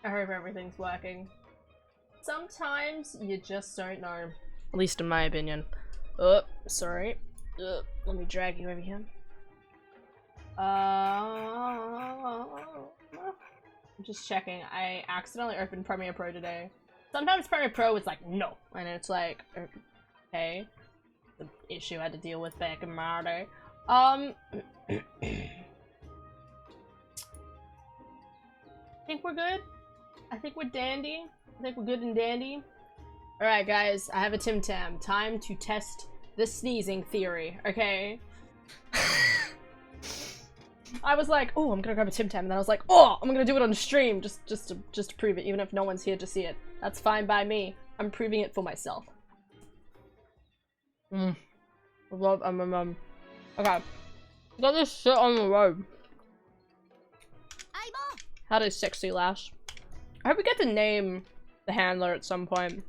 I hope everything's working. Sometimes you just don't know. At least in my opinion. Oh, sorry. Let me drag you over here. I'm just checking. I accidentally opened Premiere Pro today. Sometimes Premiere Pro is like, no. And it's like, okay. The issue I had to deal with back in my day. I think we're good. I think we're dandy. I think we're good and dandy. Alright guys, I have a Tim Tam. Time to test the sneezing theory, okay? I was like, oh, I'm gonna grab a Tim Tam, and then I was like, oh, I'm gonna do it on stream just to prove it, even if no one's here to see it. That's fine by me. I'm proving it for myself. Okay. Got this shit on the road. How does Sexy Lash? I hope we get to name the handler at some point.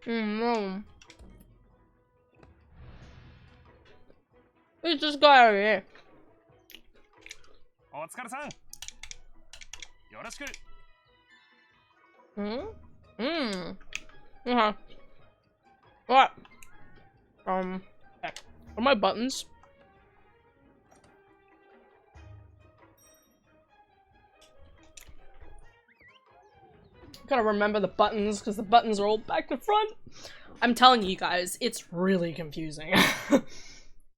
No. Who's this guy over here? Okay. What? Are my buttons? Gotta remember the buttons, because the buttons are all back to front. I'm telling you guys, it's really confusing.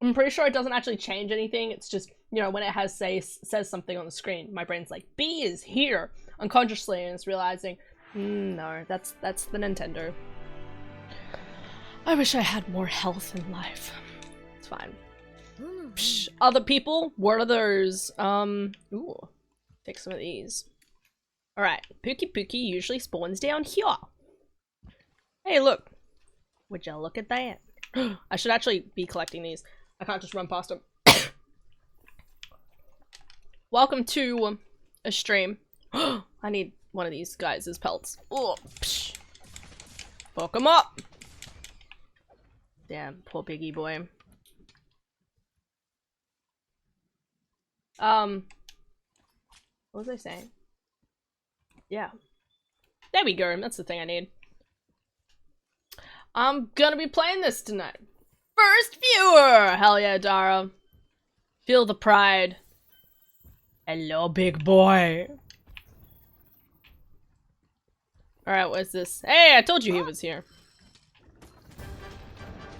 I'm pretty sure it doesn't actually change anything. It's just, you know, when it says something on the screen, my brain's like, B is here, unconsciously, and it's realizing, no, that's the Nintendo. I wish I had more health in life. It's fine. Psh, other people? What are those? Ooh. Take some of these. Alright, Pookie Pookie usually spawns down here. Hey, look. Would you look at that? I should actually be collecting these. I can't just run past them. Welcome to a stream. I need one of these guys as pelts. Oh, psh. Fuck him up. Damn, poor piggy boy. What was I saying? Yeah. There we go, that's the thing I need. I'm gonna be playing this tonight. First viewer! Hell yeah, Dara. Feel the pride. Hello, big boy. Alright, what's this? Hey, I told you he was here.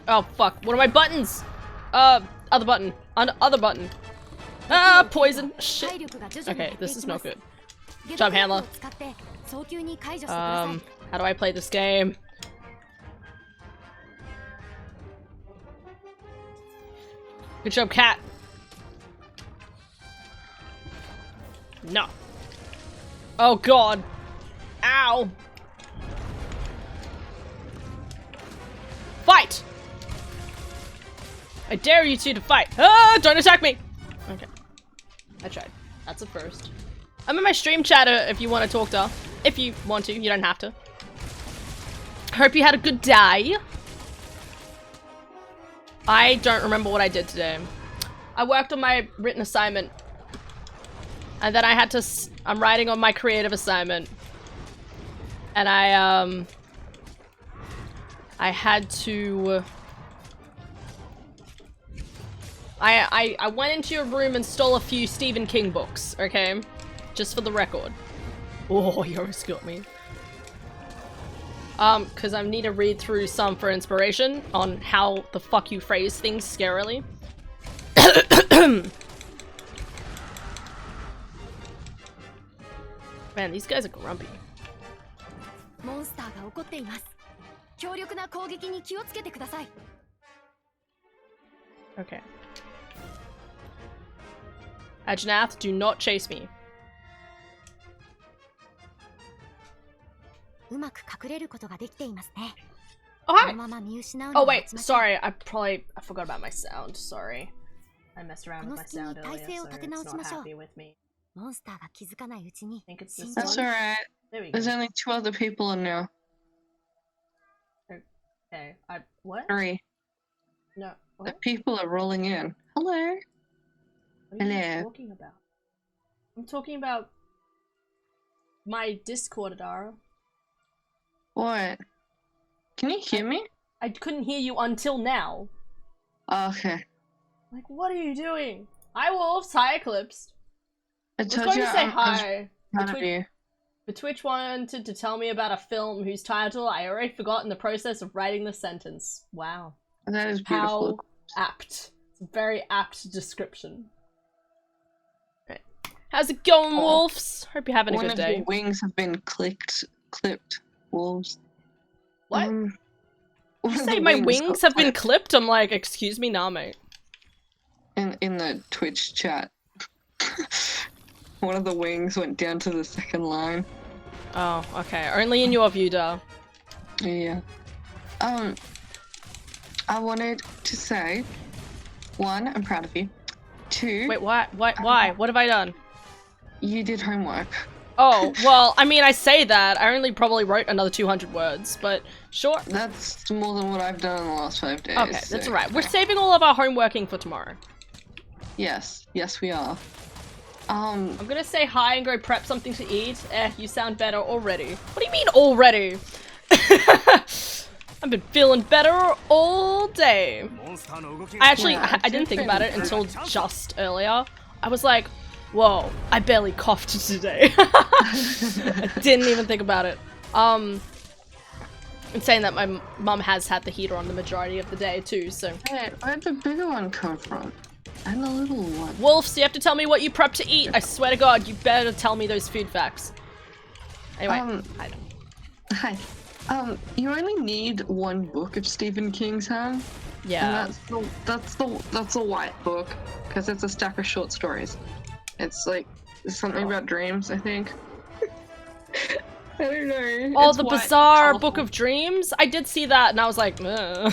Oh, fuck. What are my buttons? Other button. Other button. Ah, poison. Shit. Okay, this is not good. Good job, handler. How do I play this game? Good job, cat. No. Oh god. Ow. Fight! I dare you two to fight. Ah, don't attack me! Okay. I tried. That's a first. I'm in my stream chatter if you want to talk to her. If you want to, you don't have to. Hope you had a good day. I don't remember what I did today. I worked on my written assignment. And then I had to I'm writing on my creative assignment. And I had to I went into your room and stole a few Stephen King books, okay? Just for the record. Oh, you almost got me. Cause I need to read through some for inspiration on how the fuck you phrase things scarily. Man, these guys are grumpy. Okay. Ajnath, do not chase me. Oh, hi! Oh wait, sorry, I forgot about my sound, sorry. I messed around with my sound earlier, so it's not happy with me. I think it's this That's one. alright. There we go. There's only 2 other people in now. Okay, what? 3. No, The what? people are rolling in. Hello. What are you talking about? I'm talking about my Discord, Adara. What? Can you hear me? I couldn't hear you until now. Oh, okay. Like, what are you doing? Hi, Wolves. Hi, Eclipsed. I I was told going you to say I was hi. proud of you. But Twitch wanted to tell me about a film whose title I already forgot in the process of writing the sentence. Wow. That is beautiful. How apt. It's a very apt description. Right. How's it going, Wolves? Hope you're having a One good of day. your wings have been clipped, wolves. What? One You of say the my got wings have been clipped clipped? I'm like, excuse me, nah, mate. in the Twitch chat. One of the wings went down to the second line. Oh, okay. Only in your view, duh. Yeah. I wanted to say, one, I'm proud of you. Two, Wait, why? Why? What have I done? you did homework. Oh, well, I mean, I say that. I only probably wrote another 200 words, but sure. That's more than what I've done in the last 5 days. Okay, that's alright. We're saving all of our homeworking for tomorrow. Yes, we are. I'm gonna say hi and go prep something to eat. You sound better already. What do you mean already? I've been feeling better all day. I didn't think about it until just earlier. I was like, whoa, I barely coughed today. I didn't even think about it. In saying that, my mum has had the heater on the majority of the day too, so. Hey, where'd the bigger one come from? And the little one. Wolves, you have to tell me what you prep to eat. I swear to God, you better tell me those food facts. Anyway, hi. You only need one book of Stephen King's hand. Yeah. And that's the white book, because it's a stack of short stories. It's like something about dreams, I think. I don't know. Oh, It's the white, bizarre colourful. Book of Dreams? I did see that, and I was like, ugh.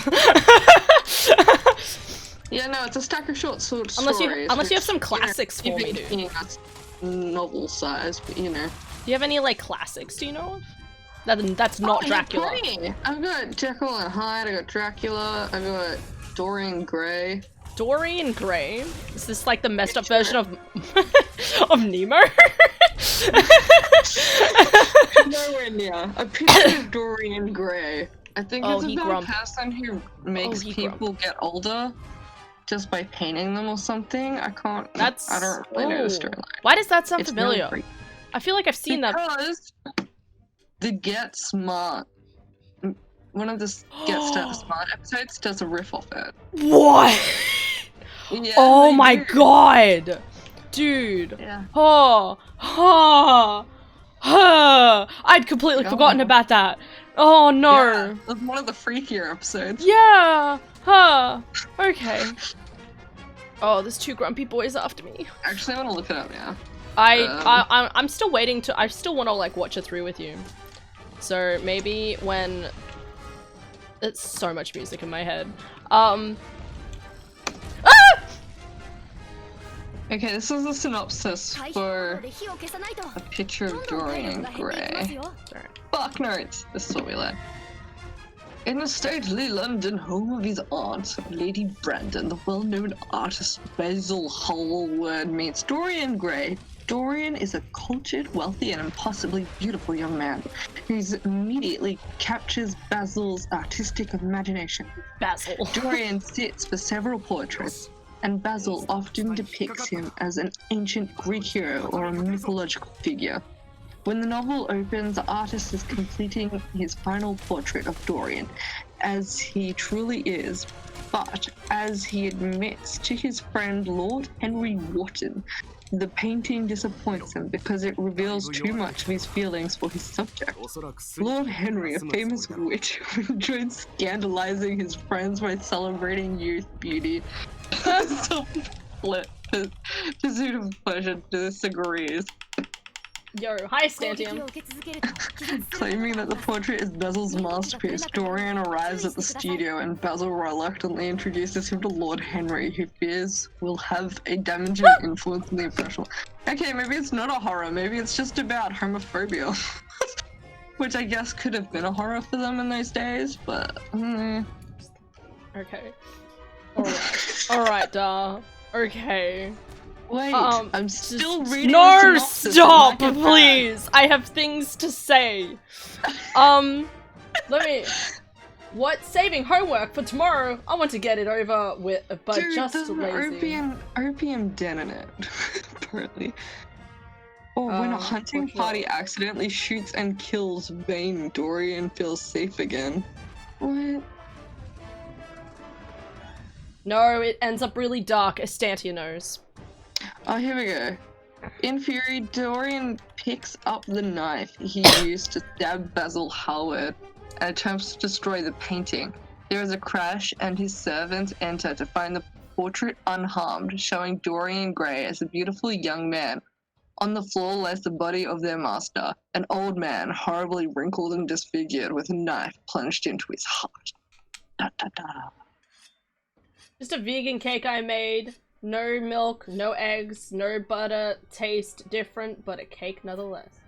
Yeah, no, it's a stack of short stories. Unless you have which, some classics for me, Stephen dude. King, that's novel size, but you know. Do you have any, like, classics, do you know of? That's not Dracula. Yeah, I've got Jekyll and Hyde, I got Dracula, I got Dorian Gray. Dorian Gray? Is this, like, the messed up version of of Nemo? Nowhere near. A picture of Dorian Gray. I think Oh, it's he about grump. a person who makes he people get older just by painting them or something. I don't really know the storyline. Why does that sound It's familiar? really I feel like I've seen that. Because the Get Smart, one of the Get Smart episodes does a riff off it. What? Yeah, Oh they my do. god! Dude. Yeah. I'd completely Go forgotten on. about that. Oh no. Yeah, it was one of the freakier episodes. Yeah. Okay. Oh, there's two grumpy boys after me. Actually, I want to look it up now. I'm still waiting to. I still want to like watch it through with you. So maybe when. It's so much music in my head. Okay, this is a synopsis for a picture of Dorian Gray. Fuck nerds! This is what we learn. In the stately London home of his aunt, Lady Brandon, the well-known artist Basil Hallward meets Dorian Gray. Dorian is a cultured, wealthy, and impossibly beautiful young man who immediately captures Basil's artistic imagination. Basil. Dorian sits for several portraits, and Basil often depicts him as an ancient Greek hero or a mythological figure. When the novel opens, the artist is completing his final portrait of Dorian, as he truly is, but as he admits to his friend Lord Henry Wotton, the painting disappoints him because it reveals too much of his feelings for his subject. Lord Henry, a famous witch who enjoyed scandalizing his friends by celebrating youth beauty, pursuit of pleasure, disagrees, Yo, hi Stantium. claiming that the portrait is Basil's masterpiece. Dorian arrives at the studio and Basil reluctantly introduces him to Lord Henry, who fears will have a damaging influence on the impression. Okay, maybe it's not a horror, maybe it's just about homophobia. Which I guess could have been a horror for them in those days, but... Okay. Alright. Alright, okay. Wait, I'm still just- reading the No, synopsis. stop, Like it please. I have things to say. Let me. What? Saving homework for tomorrow? I want to get it over with, but Dude, just there's an lazy. opium den in it, apparently. Or when a hunting for party sure. accidentally shoots and kills Vane, Dorian feels safe again. What? No, it ends up really dark. Estantia knows. Oh, here we go. In fury, Dorian picks up the knife he used to stab Basil Hallward and attempts to destroy the painting. There is a crash, and his servants enter to find the portrait unharmed, showing Dorian Gray as a beautiful young man. On the floor lies the body of their master, an old man, horribly wrinkled and disfigured, with a knife plunged into his heart. Da, da, da. Just a vegan cake I made. No milk, no eggs, no butter. Taste different, but a cake nonetheless.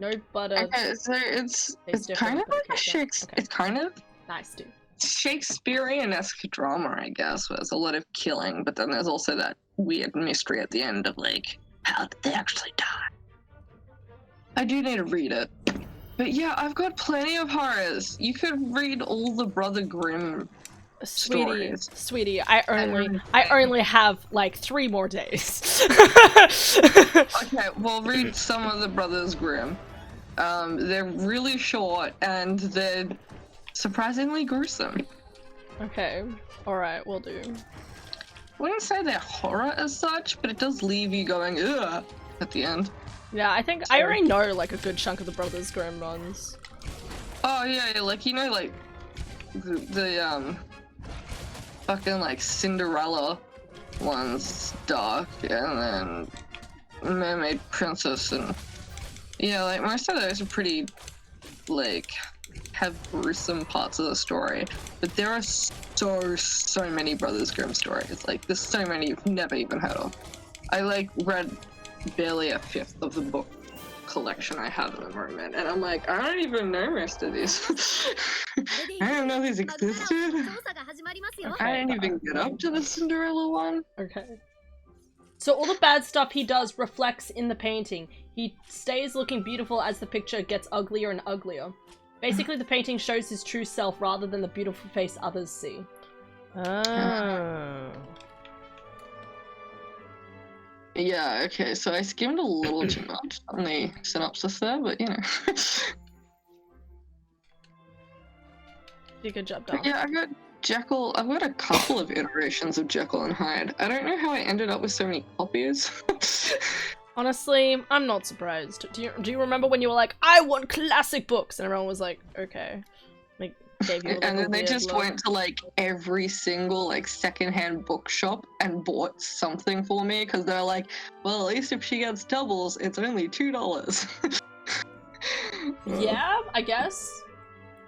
No butter. Okay, so it's different, kind of but like a okay, Shakespeare. okay. It's kind of Nice, dude. Shakespearean-esque drama, I guess, where there's a lot of killing, but then there's also that weird mystery at the end of like, how did they actually die? I do need to read it. But yeah, I've got plenty of horrors. You could read all the Brother Grimm stories. Sweetie, I only have like 3 more days. Okay, well, read some of the Brothers Grimm. They're really short and they're surprisingly gruesome. Okay, alright, we'll do. I wouldn't say they're horror as such, but it does leave you going, ugh, at the end. Yeah, I think I already know like a good chunk of the Brothers Grimm runs. Oh, yeah, like, you know, like, the fucking, like, Cinderella one's dark, and then Mermaid Princess, and, yeah, like, most of those are pretty, like, have gruesome parts of the story, but there are so many Brothers Grimm stories. Like, there's so many you've never even heard of. I, like, read barely a fifth of the book collection I have at the moment, and I'm like, I don't even know most of these. I didn't know these existed. I didn't even get up to the Cinderella one. Okay. So all the bad stuff he does reflects in the painting. He stays looking beautiful as the picture gets uglier and uglier. Basically, the painting shows his true self rather than the beautiful face others see. Ah. Yeah, okay, so I skimmed a little too much on the synopsis there, but you know. Good job, dog. Yeah, I've got a couple of iterations of Jekyll and Hyde. I don't know how I ended up with so many copies. Honestly, I'm not surprised. Do you remember when you were like, I want classic books, and everyone was like, okay. Like, gave you like, and then they weird just look. went to like every single like secondhand bookshop and bought something for me because they're like, well, at least if she gets doubles, it's only $2. Yeah, I guess.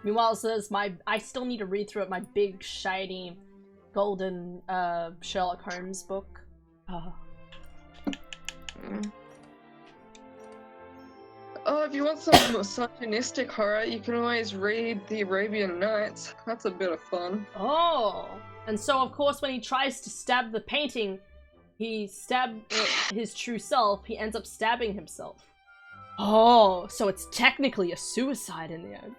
Meanwhile, it says I still need to read through it, my big, shiny, golden Sherlock Holmes book. Oh, if you want some misogynistic horror, you can always read The Arabian Nights. That's a bit of fun. Oh! And so, of course, when he tries to stab the painting, he his true self, he ends up stabbing himself. Oh, so it's technically a suicide in the end.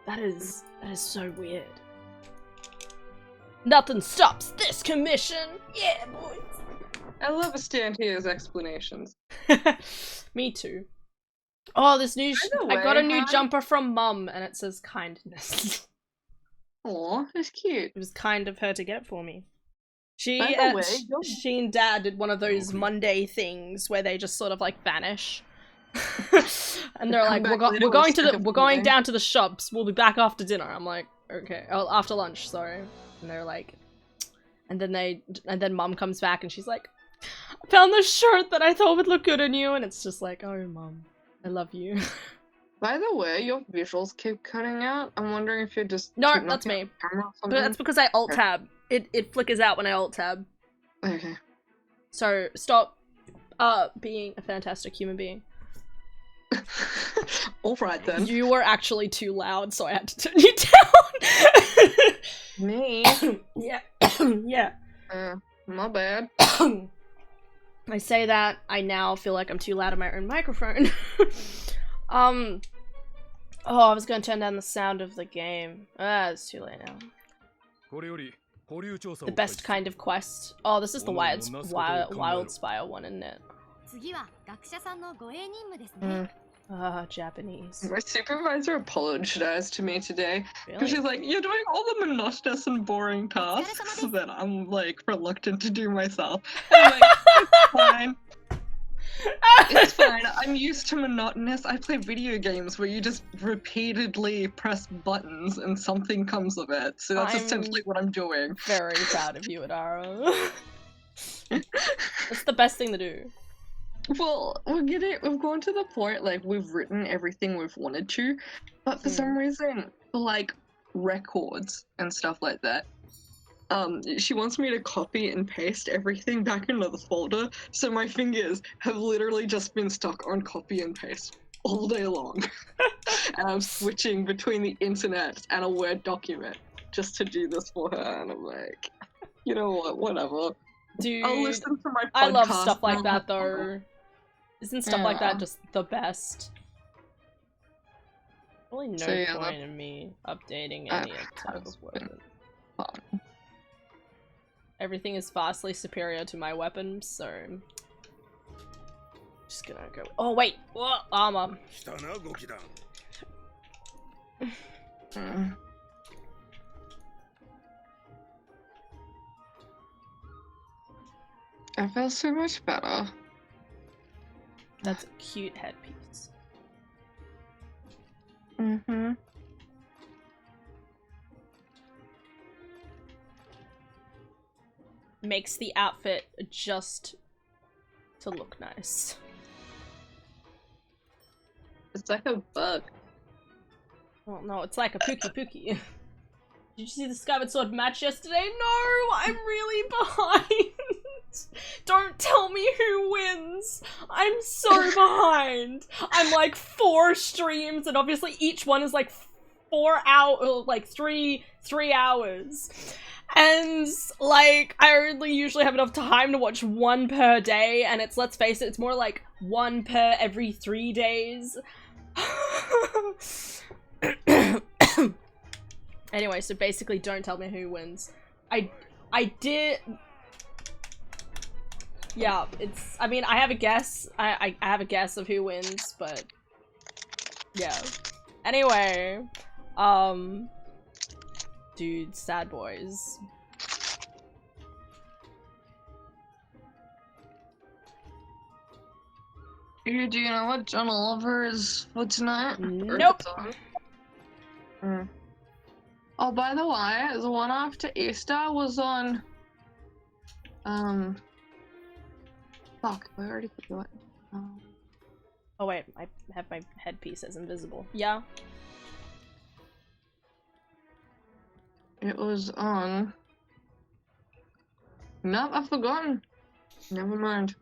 That is so weird. Nothing stops this commission! Yeah, boys! I love Estantia's explanations. Me too. Oh, this new By the I got a way, new Han- jumper from Mum, and it says kindness. Aw, that's cute. It was kind of her to get for me. By the way, She and Dad did one of those Monday things where they just sort of like vanish, and they're like, Come back later we're going with to second we're going Monday." down to the shops. We'll be back after dinner." I'm like, okay, oh, after lunch, sorry. And they're like, and then Mum comes back and she's like, "I found this shirt that I thought would look good on you," and it's just like, oh, Mum, I love you. By the way, your visuals keep cutting out. I'm wondering if you're just No, keep that's knocking me. out the camera or But something. that's because I alt tab. It flickers out when I alt tab. Okay. So stop being a fantastic human being. Alright then. You were actually too loud, so I had to turn you down. Me? Yeah. Yeah. My bad. I say that, I now feel like I'm too loud on my own microphone. Oh, I was gonna turn down the sound of the game. Ah, it's too late now. The best kind of quest. Oh, this is the Wild Spire one, isn't it? Japanese. My supervisor apologized to me today because she's like, "You're doing all the monotonous and boring tasks that I'm like reluctant to do myself." And I'm like, "It's fine. It's fine. I'm used to monotonous. I play video games where you just repeatedly press buttons and something comes of it. So that's essentially what I'm doing." Very proud of you, Adara. It's the best thing to do. Well, we've gone to the point, like, we've written everything we've wanted to, but for some reason, like, records and stuff like that, she wants me to copy and paste everything back into the folder, so my fingers have literally just been stuck on copy and paste all day long. And I'm switching between the internet and a Word document just to do this for her, and I'm like, you know what, whatever. Dude, I'll listen to my podcast. I love stuff like that, though. Isn't stuff like that just the best? Really no point in me updating any type of weapon. Everything is vastly superior to my weapons, so... Just gonna go... Oh, wait! Whoa, armor! I feel so much better. That's a cute headpiece. Mm-hmm. Makes the outfit just to look nice. It's like a bug. Well, no, it's like a Pookie. Did you see the Skyward Sword match yesterday? No, I'm really behind. Don't tell me who wins. I'm so behind. I'm like 4 streams, and obviously each one is like 4 hours, like 3 hours. And like I only usually have enough time to watch 1 per day, and it's, let's face it, it's more like 1 per every 3 days. Anyway, so basically don't tell me who wins. I did... Yeah, it's... I mean, I have a guess. I have a guess of who wins, but... Yeah. Anyway. Dude, sad boys. Do you know what John Oliver is for tonight? Nope. Oh, by the way, the one after Easter was on... Fuck, I already forgot. Oh wait, I have my headpiece as invisible. Yeah. It was on... Nope, I've forgotten. Never mind.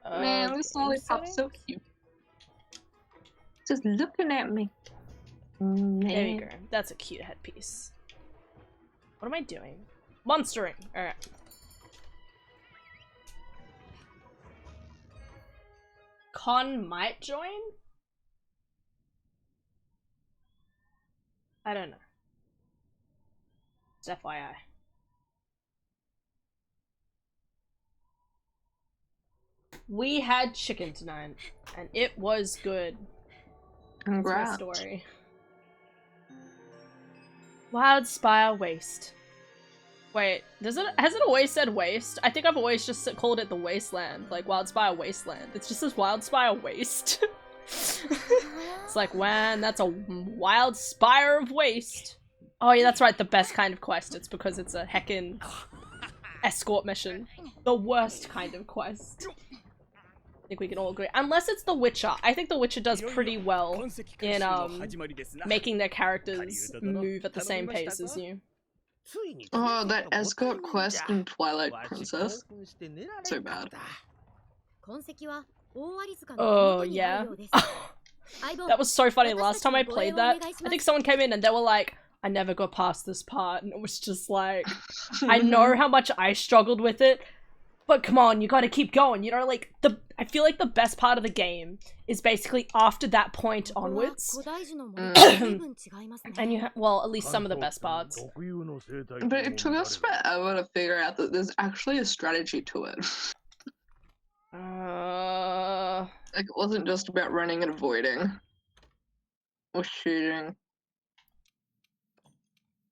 Man, this lollipop's so cute. Just looking at me. There you go. That's a cute headpiece. What am I doing? Monstering! Alright. Con might join? I don't know. Just FYI. We had chicken tonight, and it was good. Congrats. That's my story. Wild Spire Waste. Wait, has it always said waste? I think I've always just called it the Wasteland, like Wild Spire Wasteland. It's just this Wild Spire Waste. It's like, man, that's a Wild Spire of Waste. Oh yeah, that's right, the best kind of quest. It's because it's a heckin' escort mission. The worst kind of quest. I think we can all agree. Unless it's The Witcher. I think The Witcher does pretty well in making their characters move at the same pace as you. Oh, that escort quest in Twilight Princess. So bad. Oh, yeah. That was so funny. Last time I played that, I think someone came in and they were like, I never got past this part. And it was just like, I know how much I struggled with it. but come on, you gotta keep going. You know, like, I feel like the best part of the game is basically after that point onwards. And you well, at least some of the best parts. But it took us forever to figure out that there's actually a strategy to it. Like, it wasn't just about running and avoiding. Or shooting.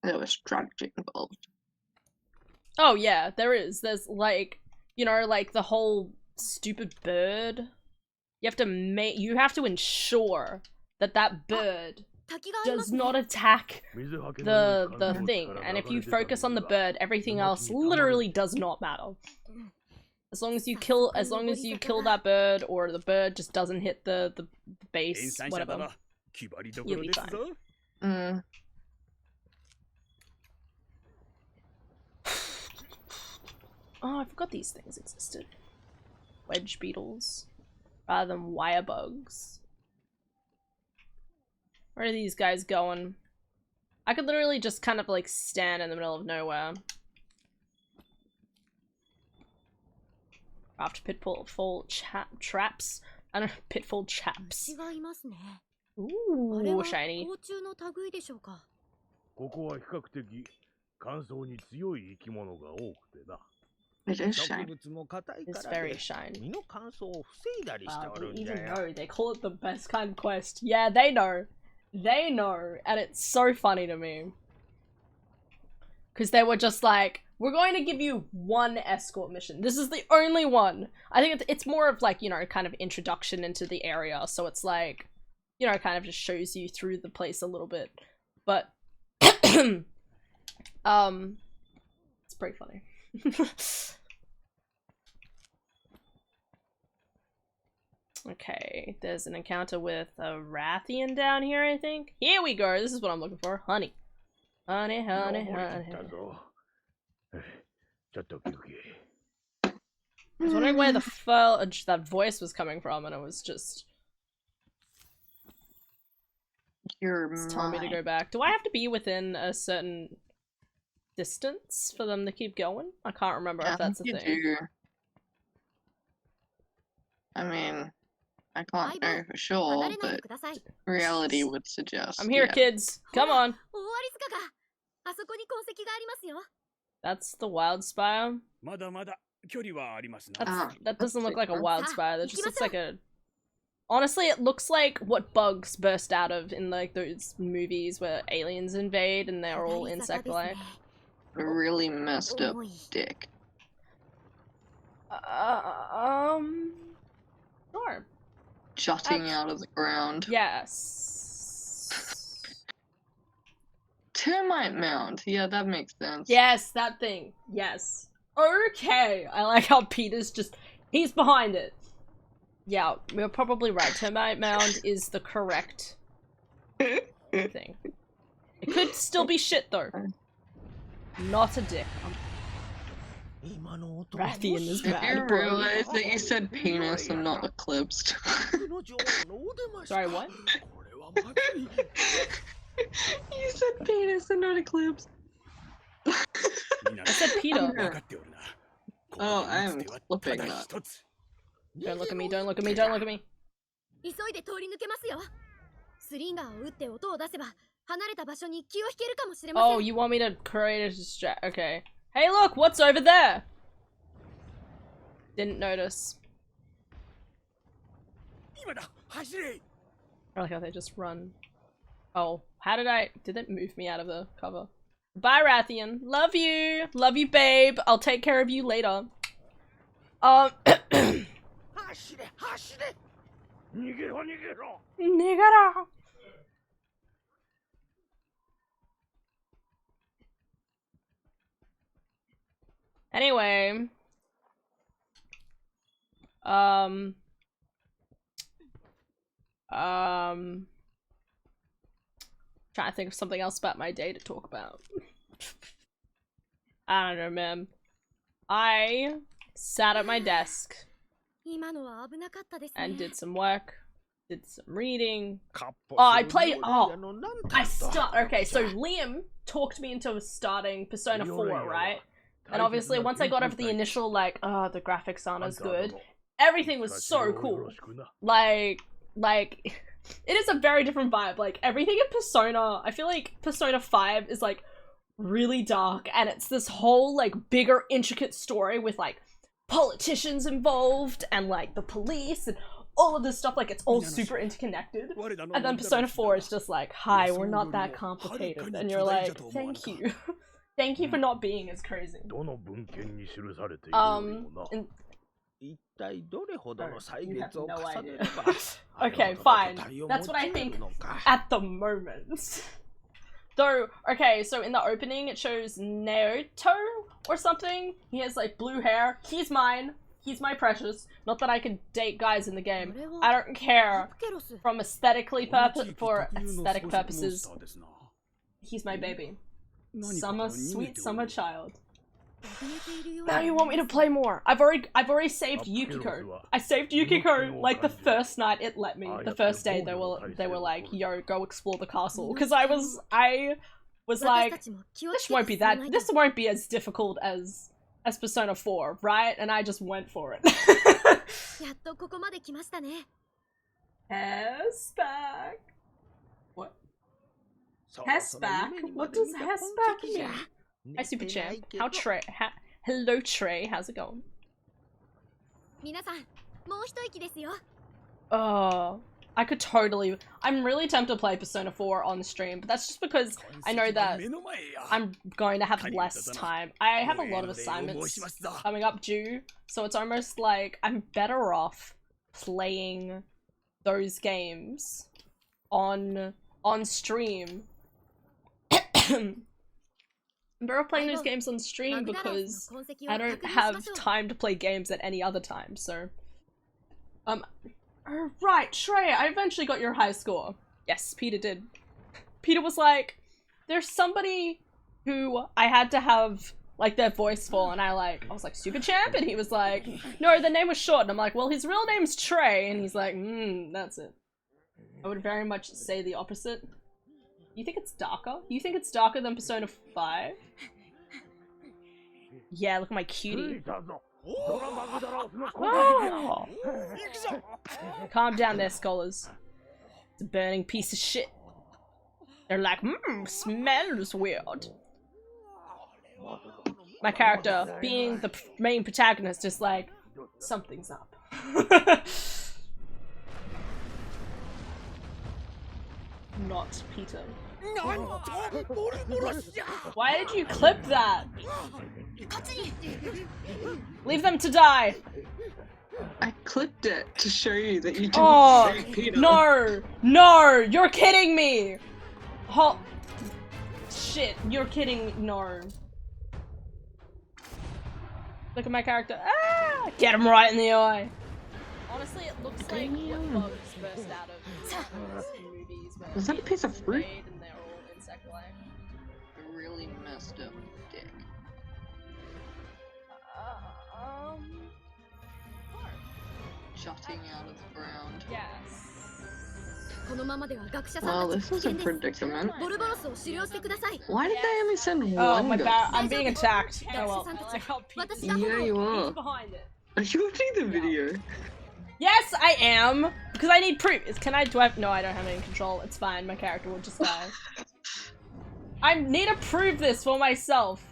There was strategy involved. Oh yeah, there is. There's like, you know, like the whole stupid bird. You have to ensure that that bird does not attack the thing, and if you focus on the bird, everything else literally does not matter. As long as you kill that bird, or the bird just doesn't hit the base, whatever, you'll be fine. Oh, I forgot these things existed. Wedge beetles, rather than wire bugs. Where are these guys going? I could literally just kind of like stand in the middle of nowhere. After pitfall traps. I don't know, pitfall chaps. Ooh, shiny. It is shiny. It's very shiny. Wow, they even know. They call it the best kind of quest. Yeah, they know. They know. And it's so funny to me. Because they were just like, we're going to give you one escort mission. This is the only one. I think it's more of like, you know, kind of introduction into the area. So it's like, you know, kind of just shows you through the place a little bit. But, it's pretty funny. Okay, there's an encounter with a Rathian down here, I think. Here we go. This is what I'm looking for. Honey. Honey, honey, honey. I was wondering where the fudge that voice was coming from, and it was just... It's telling me to go back. Do I have to be within a certain distance for them to keep going? I can't remember if that's a thing. Do. I mean, I can't know for sure, but reality would suggest. I'm here, yeah. kids. Come on. That's the wild spire. That doesn't look like a wild spire. That just looks like a... Honestly, it looks like what bugs burst out of in like those movies where aliens invade and they're all insect-like. A really messed up dick. Sure. Jutting out of the ground. Yes. Termite mound. Yeah, that makes sense. Yes, that thing. Yes. Okay. I like how Peter's just... He's behind it. Yeah, we're probably right. Termite mound is the correct thing. It could still be shit, though. Not a dick. Rathian is mad. Did you realize that you said penis and not eclipsed? Sorry, what? You said penis and not eclipsed. I said Peter. Oh, I am flipping that. Don't look at me, don't look at me, don't look at me. Oh, you want me to create a distract? Okay. Hey, look, what's over there? Didn't notice. I like how they just run. Oh, how did it move me out of the cover? Bye, Rathian. Love you. Love you, babe. I'll take care of you later. Nigga. Anyway. Trying to think of something else about my day to talk about. I don't know, man. I sat at my desk and did some work, did some reading. Okay, so Liam talked me into starting Persona 4, right? And obviously, once I got over the initial, like, oh, the graphics aren't as good, everything was so cool. Like, it is a very different vibe. Like, everything in Persona, I feel like Persona 5 is, like, really dark, and it's this whole, like, bigger, intricate story with, like, politicians involved, and, like, the police, and all of this stuff, like, it's all super interconnected. And then Persona 4 is just like, hi, we're not that complicated. And you're like, thank you. Thank you for not being as crazy. Okay, fine. That's what I think at the moment. Though, okay, so in the opening it shows Naoto or something. He has like blue hair. He's mine. He's my precious. Not that I can date guys in the game. I don't care. From aesthetic purposes, he's my baby. Sweet summer child. Now you want me to play more. I've already saved Yukiko. I saved Yukiko like the first night it let me. The first day they were like, yo, go explore the castle. Because I was like, this won't be as difficult as Persona 4, right? And I just went for it. Hessback. What? Hessback? What does Hessback mean? Hi, Super Champ. Hello, Trey. How's it going? Oh, I could totally. I'm really tempted to play Persona 4 on stream, but that's just because I know that I'm going to have less time. I have a lot of assignments coming up due, so it's almost like I'm better off playing those games on stream. I'm better off playing those games on stream because I don't have time to play games at any other time, so... Right, Trey, I eventually got your high score. Yes, Peter did. Peter was like, there's somebody who I had to have, like, their voice for, and I was like, Super Champ? And he was like, no, the name was short. And I'm like, well, his real name's Trey. And he's like, that's it. I would very much say the opposite. You think it's darker? You think it's darker than Persona 5? Yeah, look at my cutie. Oh. Calm down there, scholars. It's a burning piece of shit. They're like, smells weird. My character, being the main protagonist, is like, something's up. Not Peter. Why did you clip that? Leave them to die. I clipped it to show you that you didn't say Peter. No, you're kidding me. Shit, you're kidding me. No. Look at my character. Ah, get him right in the eye. Honestly, it looks like what bugs burst out of movies. Was that a piece of fruit? And they're all insect-like. A really messed up dick. Jutting out of the ground. Yes. Well, this is a predicament. Why did they only send one? Oh, my bad. I'm being attacked. Oh well. Yeah, you are. He's behind it. Are you watching the video? Yes, I am. Because I need proof. No, I don't have any control. It's fine. My character will just die. I need to prove this for myself.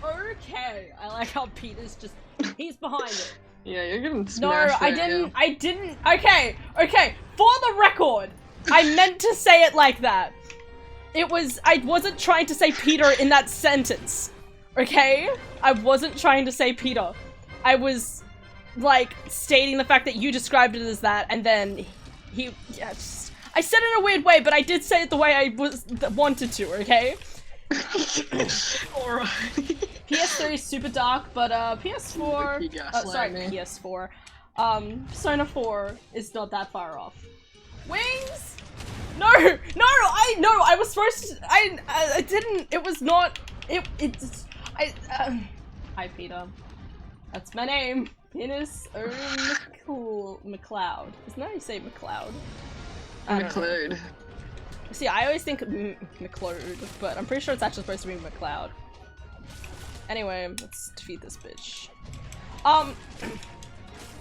Okay. I like how Peter's just... He's behind it. Yeah, you're getting smashed. No, I didn't. Okay. For the record, I meant to say it like that. I wasn't trying to say Peter in that sentence. Okay? I wasn't trying to say Peter. I was, like, stating the fact that you described it as that, and then I said it in a weird way, but I did say it the way I wanted to, okay? Alright. PS3 is super dark, but PS4... PS4. Persona 4 is not that far off. Wings? No! I was supposed to... I didn't... It was not... Hi, Peter. That's my name. Penis McLeod. Isn't that how you say McLeod? McLeod. See, I always think McLeod, but I'm pretty sure it's actually supposed to be McLeod. Anyway, let's defeat this bitch.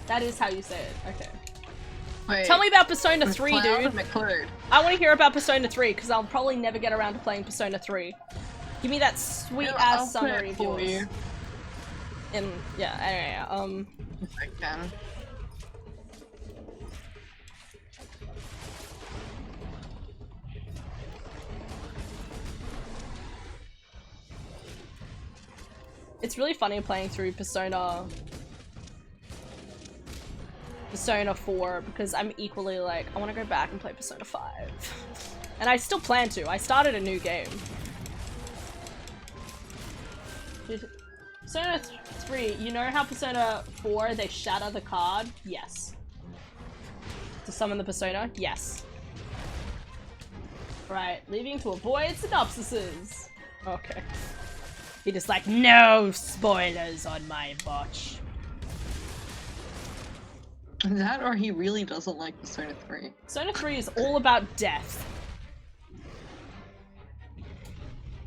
That is how you say it. Okay. Wait, Tell me about Persona 3, Cloud dude. or McCloud? I want to hear about Persona 3, because I'll probably never get around to playing Persona 3. Give me that sweet-ass I'll play summary it of for yours. you. Anyway, If I can. it's really funny playing through Persona 4, because I'm equally like, I want to go back and play Persona 5. And I still plan to. I started a new game. Persona 3, you know how Persona 4, they shatter the card? Yes. To summon the Persona? Yes. Right, leaving to avoid synopsises. Okay. He just like, no spoilers on my botch. That or he really doesn't like Persona 3. Persona 3 is all about death.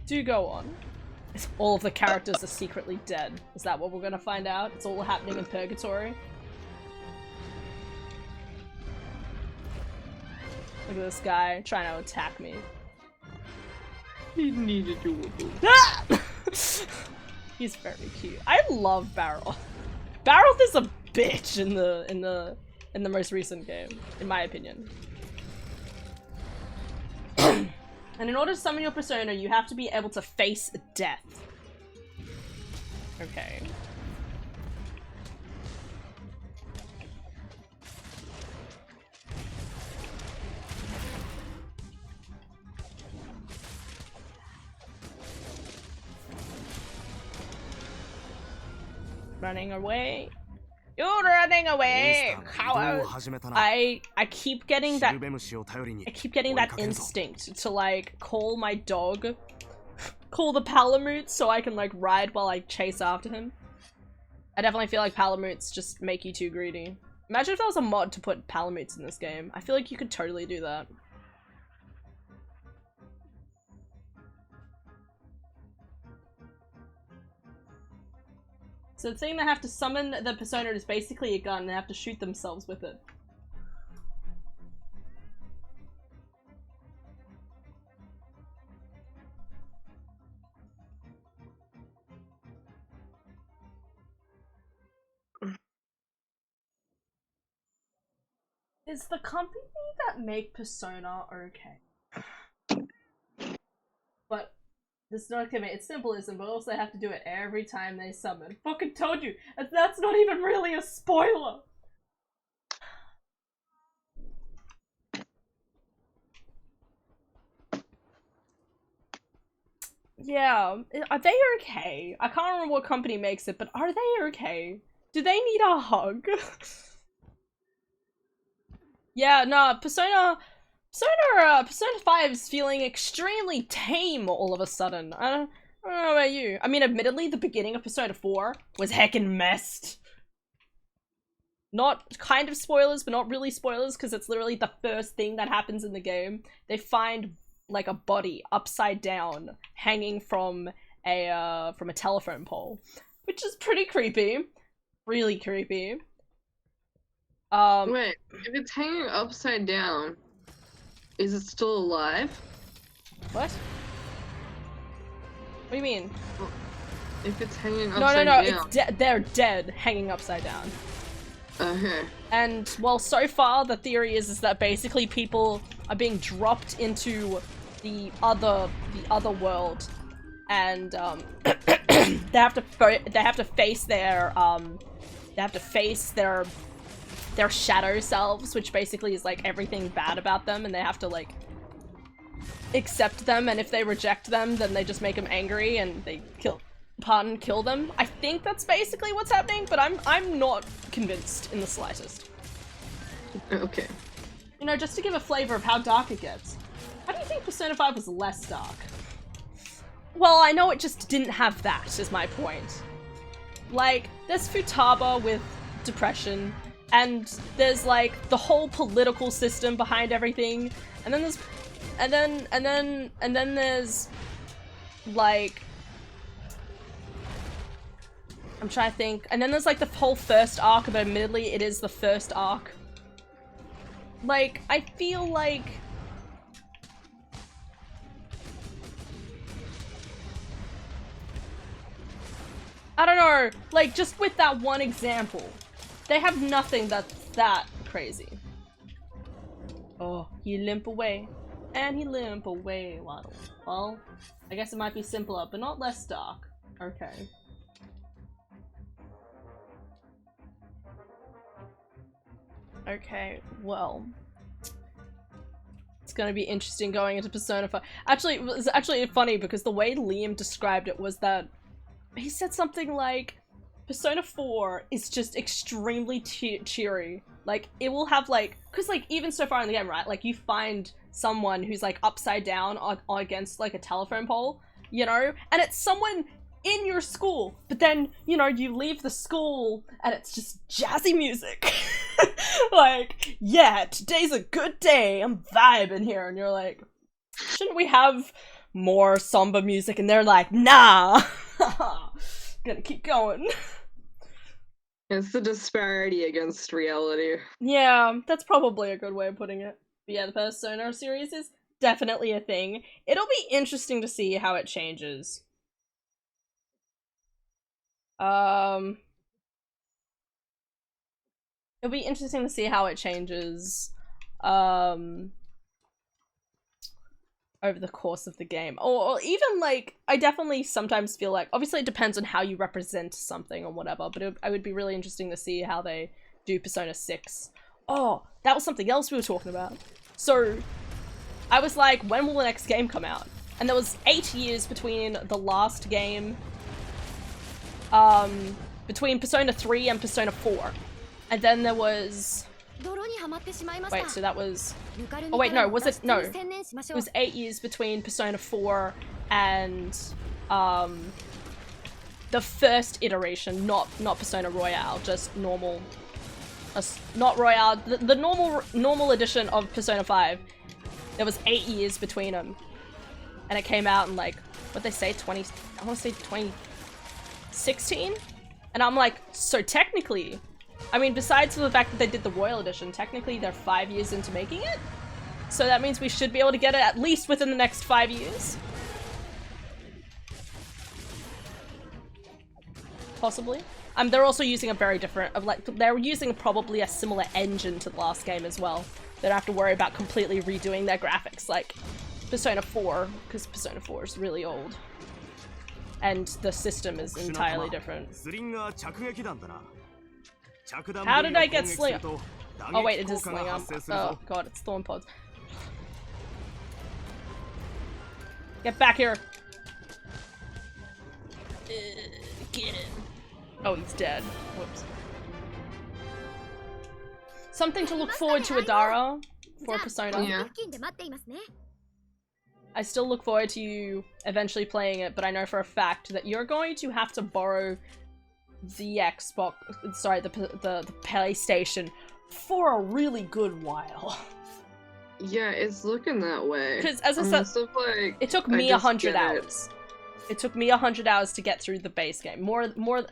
Do go on. All of the characters are secretly dead. Is that what we're gonna find out? It's all happening in Purgatory? Look at this guy trying to attack me. He needed to do Ah! He's very cute. I love Barrel. Barrel is a bitch in the most recent game, in my opinion. And in order to summon your persona, you have to be able to face death. Okay. Running away. You're running away, coward. I keep getting that instinct to like call my dog, call the Palamutes so I can like ride while I chase after him. I definitely feel like Palamutes just make you too greedy. Imagine if there was a mod to put Palamutes in this game. I feel like you could totally do that. So the thing they have to summon the persona is basically a gun, and they have to shoot themselves with it. Is the company that make Persona okay? But this is not gonna it's symbolism, but also they have to do it every time they summon. Fucking told you! That's not even really a spoiler! Yeah, are they okay? I can't remember what company makes it, but are they okay? Do they need a hug? Yeah, no, Persona 5 is feeling extremely tame all of a sudden. I don't know about you. I mean, admittedly, the beginning of Persona 4 was heckin' messed. Not kind of spoilers, but not really spoilers, because it's literally the first thing that happens in the game. They find, like, a body upside down, hanging from a telephone pole. Which is pretty creepy. Really creepy. Wait, if it's hanging upside down, is it still alive? What? What do you mean? If it's hanging upside no, down. it's they're dead, hanging upside down. Okay. And, well, so far the theory is that basically people are being dropped into the other world, and they have to face their shadow selves, which basically is like everything bad about them, and they have to like accept them, and if they reject them, then they just make them angry and they kill them. I think that's basically what's happening, but I'm not convinced in the slightest. Okay. You know, just to give a flavor of how dark it gets. How do you think Persona 5 was less dark? Well, I know it just didn't have that, is my point. Like, there's Futaba with depression, and there's like the whole political system behind everything, and then there's there's like I'm trying to think. And then there's like the whole first arc, but admittedly it is the first arc. Like, I feel like... I don't know, like, just with that one example, they have nothing that's that crazy. Oh, he limp away, and he limp away, Waddle. Well, I guess it might be simpler, but not less dark. Okay. Okay, well. It's gonna be interesting going into Persona 5. Actually, it was actually funny because the way Liam described it was that he said something like, Persona 4 is just extremely cheery. Like, it will have like, cause like even so far in the game, right? Like you find someone who's like upside down on against like a telephone pole, you know? And it's someone in your school, but then, you know, you leave the school and it's just jazzy music. Like, yeah, today's a good day, I'm vibing here, and you're like, shouldn't we have more somber music? And they're like, nah. Gonna keep going. It's the disparity against reality. Yeah, that's probably a good way of putting it. But yeah, the Persona series is definitely a thing. It'll be interesting to see how it changes. It'll be interesting to see how it changes over the course of the game. Or even, like, I definitely sometimes feel like, obviously it depends on how you represent something or whatever, but it would be really interesting to see how they do Persona 6. Oh, that was something else we were talking about. So, I was like, when will the next game come out? And there was 8 years between the last game, between Persona 3 and Persona 4. And then there was... Wait, so that was... Oh wait, no, was it? No. It was 8 years between Persona 4 and the first iteration, not Persona Royale, just normal... not Royale, the normal edition of Persona 5. There was 8 years between them. And it came out in like, what'd they say, I want to say 2016? And I'm like, so technically... I mean, besides the fact that they did the Royal Edition, technically they're 5 years into making it. So that means we should be able to get it at least within the next 5 years. Possibly. They're also using a very different, they're using probably a similar engine to the last game as well. They don't have to worry about completely redoing their graphics like Persona 4, because Persona 4 is really old. And the system is entirely different. How did I get Slinger? Oh wait, it is Slinger. Oh god, it's Thorn Pods. Get back here! Get him. Oh, he's dead. Whoops. Something to look forward to, Adara, for Persona. Yeah. I still look forward to you eventually playing it, but I know for a fact that you're going to have to borrow the Xbox, sorry, the PlayStation for a really good while. Yeah, it's looking that way. Because as I said, like, it took me 100 hours. It took me 100 hours to get through the base game. A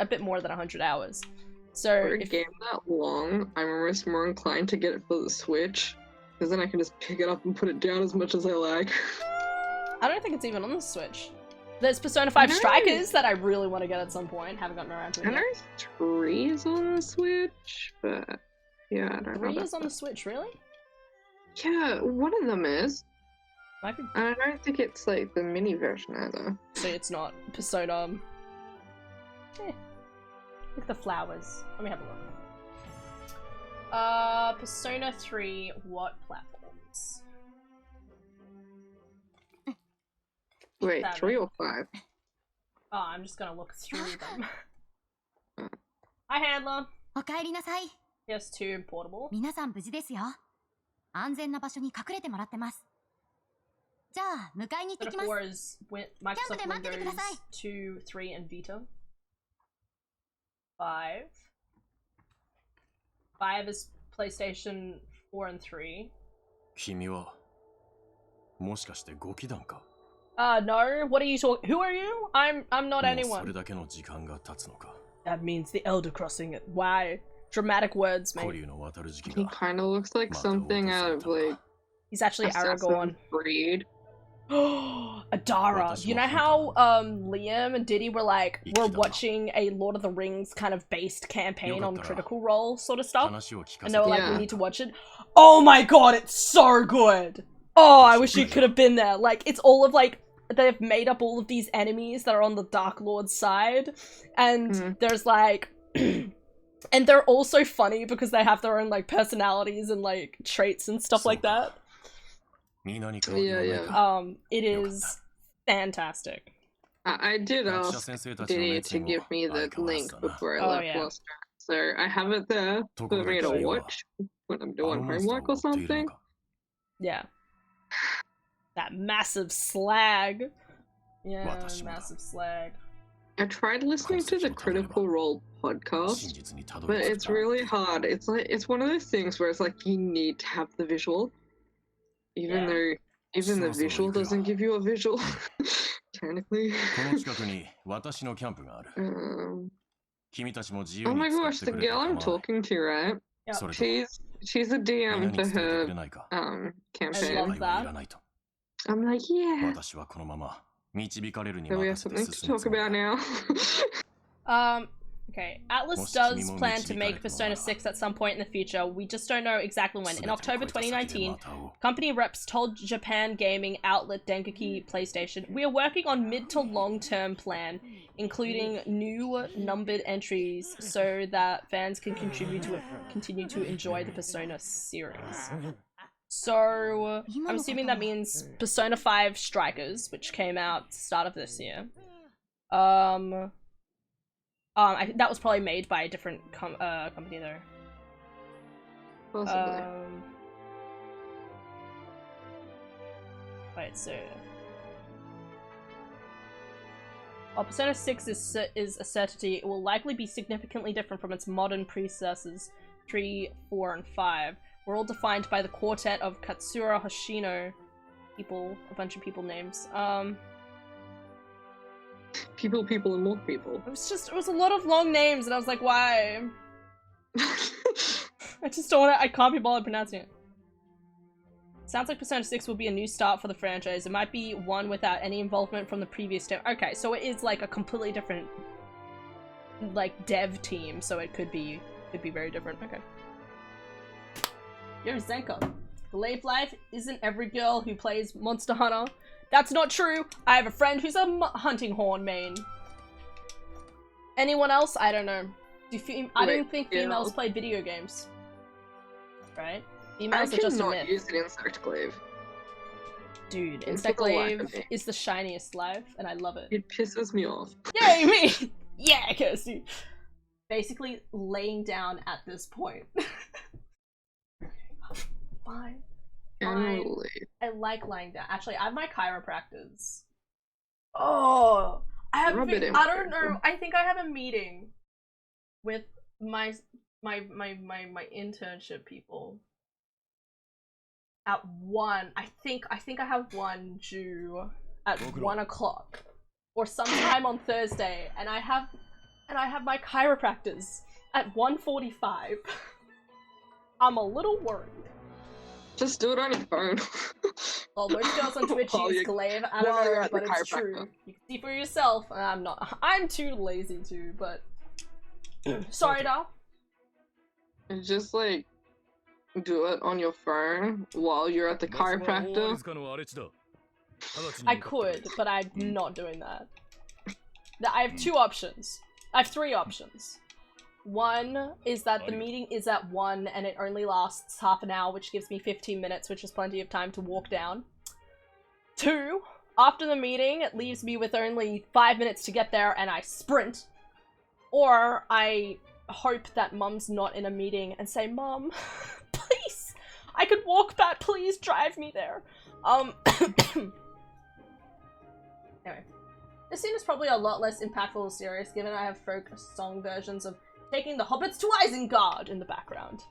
bit more than 100 hours. So for a game that long, I'm almost more inclined to get it for the Switch, because then I can just pick it up and put it down as much as I like. I don't think it's even on the Switch. There's Persona 5 Strikers that I really want to get at some point. Haven't gotten around to it yet. I know 3 is on the Switch, but yeah, I don't know. 3 is on the Switch, really? Yeah, one of them is. Might be. And I don't think it's like the mini version either. So it's not Persona. Look at the flowers. Let me have a look. Persona 3, what platforms? Wait, 3 or 5? Oh, I'm just gonna look through them. Hi, Handler. PS2 portable. 皆さん無事ですよ。安全な場所に隠れてもらってます。じゃあ、迎えに行ってきます。 4 is Microsoft Windows 2, 3, and Vita. 5. 5 is PlayStation 4 and 3. 君はもしかしてご気団か? No, what are you talking? Who are you? I'm not もう anyone. それだけの時間が経つのか? That means the Elder Crossing. Why? Dramatic words, 古 mate. 流の渡る時期 He が kind of looks like また落と something され out た of の like か He's actually Assassin's Aragorn. Creed. Adara. You know how Liam and Diddy were like, we're watching a Lord of the Rings kind of based campaign on Critical Role sort of stuff? 話を聞か And せ they て were like, Yeah. we need to watch it. Oh my god, it's so good! Oh, I wish you could have been there. Like, it's all of like, they've made up all of these enemies that are on the Dark Lord's side. And there's like, and they're also funny because they have their own like personalities and like traits and stuff like that. みんなに変わりはない Yeah, か It is fantastic. I did 学者 ask 先生たちの Diddy 熱 to 意も give me 相 the 変わら link ずだな before I Oh, left yeah. Gloucester, so I have it there と for ころ me で to 君は watch when I'm あの doing モンスター homework or を追っている something. のか Yeah. That massive slag. Yeah, Watashi mo da. massive slag. I tried listening to the Critical Role 真 podcast, 実にたど but り着く it's really hard. It's like it's one of those things where it's like you need to have the visual, even Yeah. though even the So visual you go. doesn't give you a visual, technically. この近くに私のキャンプがある 君たちも自由 Oh に my 使っ gosh, て the くれて girl 構 I'm わない talking to, right? Yep. それとも She's a みんな DM に for 伝えてく her れないか campaign. love 心配はいらないと I'm like, yeah. 私はこのまま導かれるに So we 任 have せて something to 進む talk つもり about だ now. Okay. Atlas Most does Kimi plan Momichi to make Mikare Persona Tomara. 6 at some point in the future. We just don't know exactly when. In 全てを October 超えた先で 2019, また会おう company reps told Japan gaming outlet Dengeki PlayStation, we are working on mid to long-term plan, including new numbered entries so that fans can continue to enjoy the Persona series. So, I'm assuming that means Persona 5 Strikers, which came out start of this year. I think that was probably made by a different company though. Possibly. Wait, so... While Persona 6 is a certainty, it will likely be significantly different from its modern predecessors, 3, 4, and 5. We're all defined by the quartet of Katsura Hoshino people, a bunch of people names. People, and more people. It was a lot of long names, and I was like, why? I just don't want to, I can't be bothered pronouncing it. Sounds like Persona 6 will be a new start for the franchise. It might be one without any involvement from the previous team. Okay, so it is like a completely different, like, dev team, so it could be very different. Okay. Yo, Zenka. Glaive Life isn't every girl who plays Monster Hunter. That's not true. I have a friend who's a hunting horn main. Anyone else? I don't know. I didn't think females played video games. Right? Females I are just a cannot myth. use an Insect Glaive. Dude, It's Insect for the life Glaive of me. is the shiniest life, and I love it. It pisses me off. Yay, me! Yeah, Kirsty! Basically, laying down at this point. Fine. Generally. I like lying down. Actually, I have my chiropractors. Oh, I have. Rub it in I don't there. know. I think I have a meeting with my internship people at 1. I think I have one due at 1 o'clock or sometime on Thursday, and I have my chiropractors at 1:45. I'm a little worried. Just do it on your phone. Well, most girls on Twitch While use you- Glaive. I don't while you're know, at the but it's true. chiropractor. You can see for yourself. I'm not. I'm too lazy to, but... Sorry, doll. And just like do it on your phone while you're at the chiropractor. I could, but I'm not doing that. I have 2 options. I have 3 options. One is that the meeting is at 1 and it only lasts half an hour, which gives me 15 minutes, which is plenty of time to walk down. 2, after the meeting, it leaves me with only 5 minutes to get there and I sprint. Or I hope that Mum's not in a meeting and say, Mum, please, I could walk back, please drive me there. Anyway. This scene is probably a lot less impactful or serious, given I have folk song versions of Taking the Hobbits to Isengard in the background.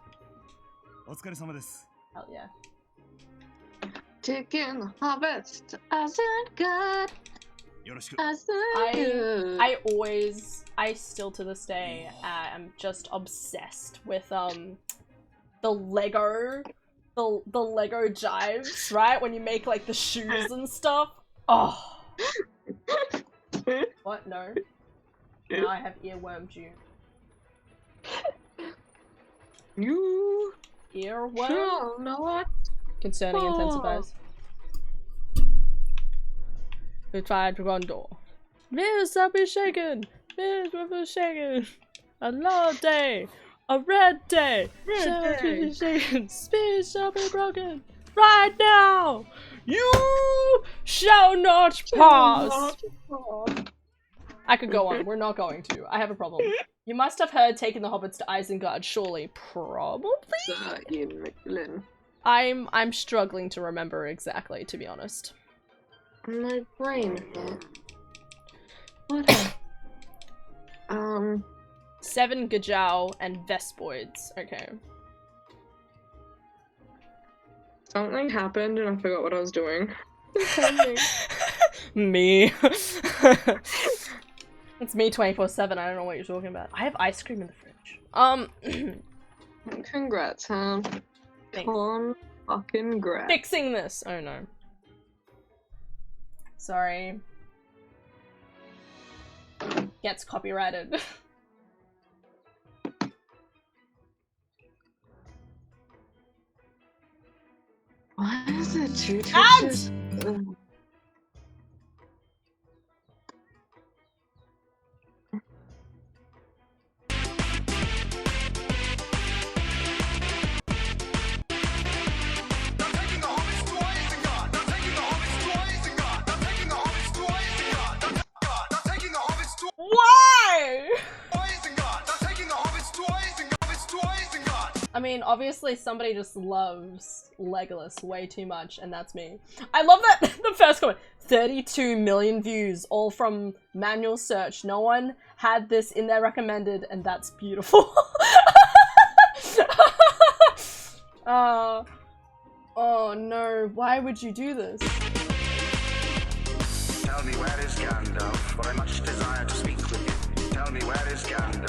Hell yeah. Taking the hobbits to Isengard. I still to this day am just obsessed with the Lego jives, right? When you make like the shoes and stuff. Oh. What? No. Now I have earwormed you. You Earworm? sure not. Concerning intensifies. We tried to run door. This shall be shaken. This will be shaken. A long day. A red day. Shall be shaken. Speed shall be broken. Right now. You shall not pass. I could go on. We're not going to. I have a problem. You must have heard taking the hobbits to Isengard, surely. Probably? Sir Ian McGlynn. I'm struggling to remember exactly, to be honest. My brain hurt. What? 7 Gajau and Vespoids. Okay. Something happened and I forgot what I was doing. Me. It's me 24/7. I don't know what you're talking about. I have ice cream in the fridge. Congrats, Ham. Thanks. Con fucking grats. Fixing this. Oh no. Sorry. Gets copyrighted. Why is it two Ads! textures? Ugh. Why? I mean, obviously somebody just loves Legolas way too much, and that's me. I love that the first comment. 32 million views, all from manual search. No one had this in their recommended, and that's beautiful. Oh no, why would you do this? Tell me where is Gandalf, for I much desire to speak with you. Tell me where is Gandalf.